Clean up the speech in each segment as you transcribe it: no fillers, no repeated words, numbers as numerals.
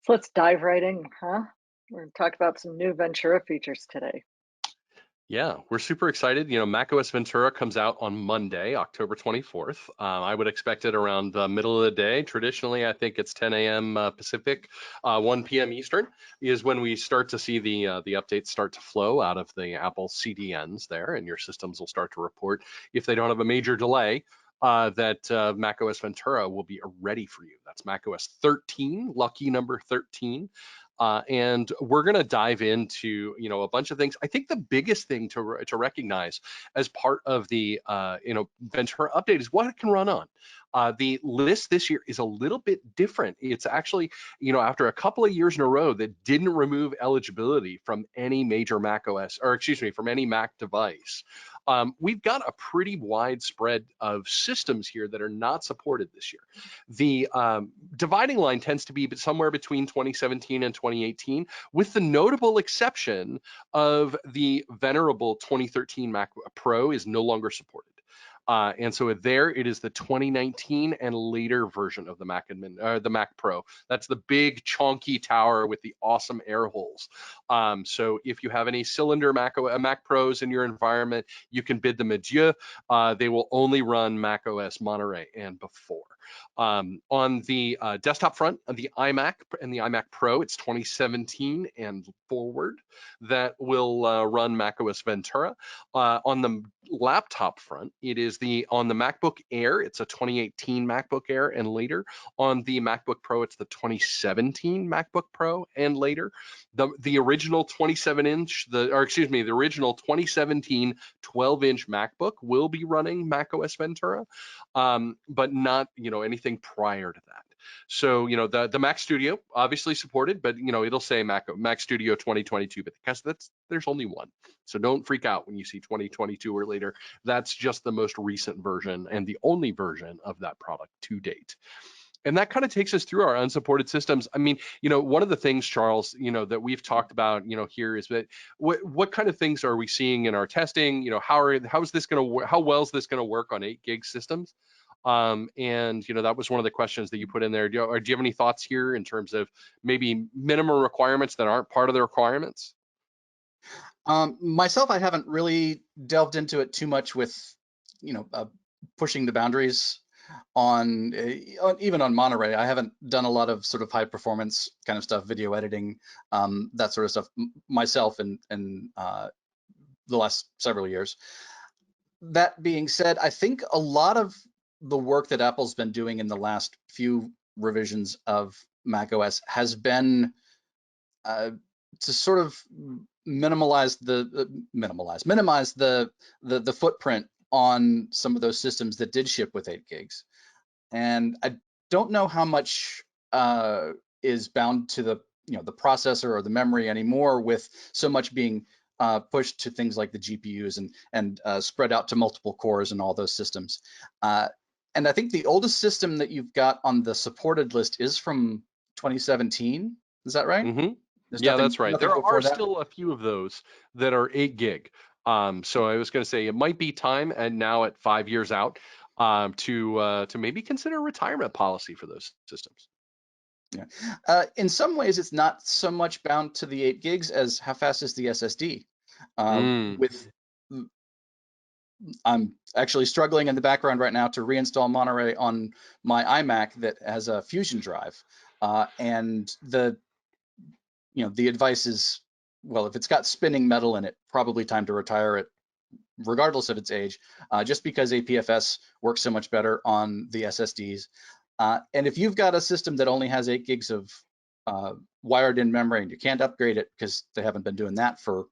So let's dive right in, huh? We're going to talk about some new Ventura features today. Yeah, we're super excited. macOS Ventura comes out on Monday, October 24th. I would expect it around the middle of the day. Traditionally, I think it's 10 a.m. Pacific, 1 p.m. Eastern is when we start to see the updates start to flow out of the Apple CDNs there, and your systems will start to report if they don't have a major delay. That macOS Ventura will be ready for you. That's macOS 13, lucky number 13. And we're going to dive into a bunch of things. I think the biggest thing to recognize as part of the Ventura update is what it can run on. The list this year is a little bit different. It's actually after a couple of years in a row that didn't remove eligibility from any major Mac OS, or excuse me, from any Mac device. We've got a pretty wide spread of systems here that are not supported this year. The dividing line tends to be somewhere between 2017 and 2018, with the notable exception of the venerable 2013 Mac Pro is no longer supported. And so there it is the 2019 and later version of the Mac Pro. That's the big chonky tower with the awesome air holes. So if you have any cylinder Mac Pros in your environment, you can bid them adieu. They will only run Mac OS Monterey and before. On the desktop front of the iMac and the iMac Pro, it's 2017 and forward that will run macOS Ventura. On the laptop front, it is on the MacBook Air, it's a 2018 MacBook Air and later. On the MacBook Pro, it's the 2017 MacBook Pro and later. The original 27-inch, the original 2017 12-inch MacBook will be running macOS Ventura, but not anything prior to that. So the Mac Studio obviously supported, but it'll say Mac Studio 2022, but because there's only one. So don't freak out when you see 2022 or later. That's just the most recent version and the only version of that product to date. And that kind of takes us through our unsupported systems. I mean, one of the things, Charles, that we've talked about, here is that what kind of things are we seeing in our testing? How is this going to work? How well is this going to work on 8 gig systems? And that was one of the questions that you put in there. Do you have any thoughts here in terms of maybe minimum requirements that aren't part of the requirements? Myself, I haven't really delved into it too much with, pushing the boundaries on even on Monterey. I haven't done a lot of sort of high performance kind of stuff, video editing, that sort of stuff myself in the last several years. That being said, I think a lot of the work that Apple's been doing in the last few revisions of macOS has been to sort of minimize the footprint on some of those systems that did ship with 8 gigs. And I don't know how much is bound to the the processor or the memory anymore, with so much being pushed to things like the GPUs and spread out to multiple cores and all those systems. And I think the oldest system that you've got on the supported list is from 2017. Is that right? Mm-hmm. Yeah, that's right. There are still a few of those that are 8 gig. So I was going to say it might be time, and now at 5 years out, to maybe consider a retirement policy for those systems. Yeah. In some ways, it's not so much bound to the 8 gigs as how fast is the SSD. I'm actually struggling in the background right now to reinstall Monterey on my iMac that has a Fusion drive, and the advice is, well, if it's got spinning metal in it, probably time to retire it, regardless of its age, just because APFS works so much better on the SSDs. And if you've got a system that only has 8 gigs of wired in memory and you can't upgrade it because they haven't been doing that for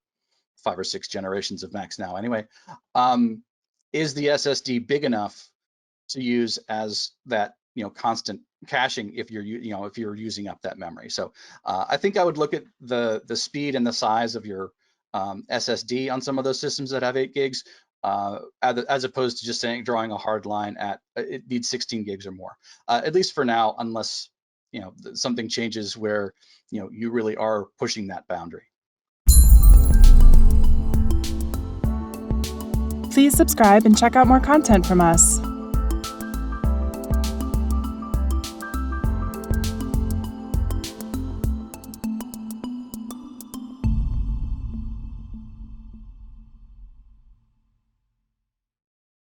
5 or 6 generations of Macs now anyway, is the SSD big enough to use as that constant caching if you're if you're using up that memory? So I think I would look at the speed and the size of your SSD on some of those systems that have 8 gigs, as opposed to just drawing a hard line at it needs 16 gigs or more, at least for now, unless something changes where you really are pushing that boundary. Please subscribe and check out more content from us.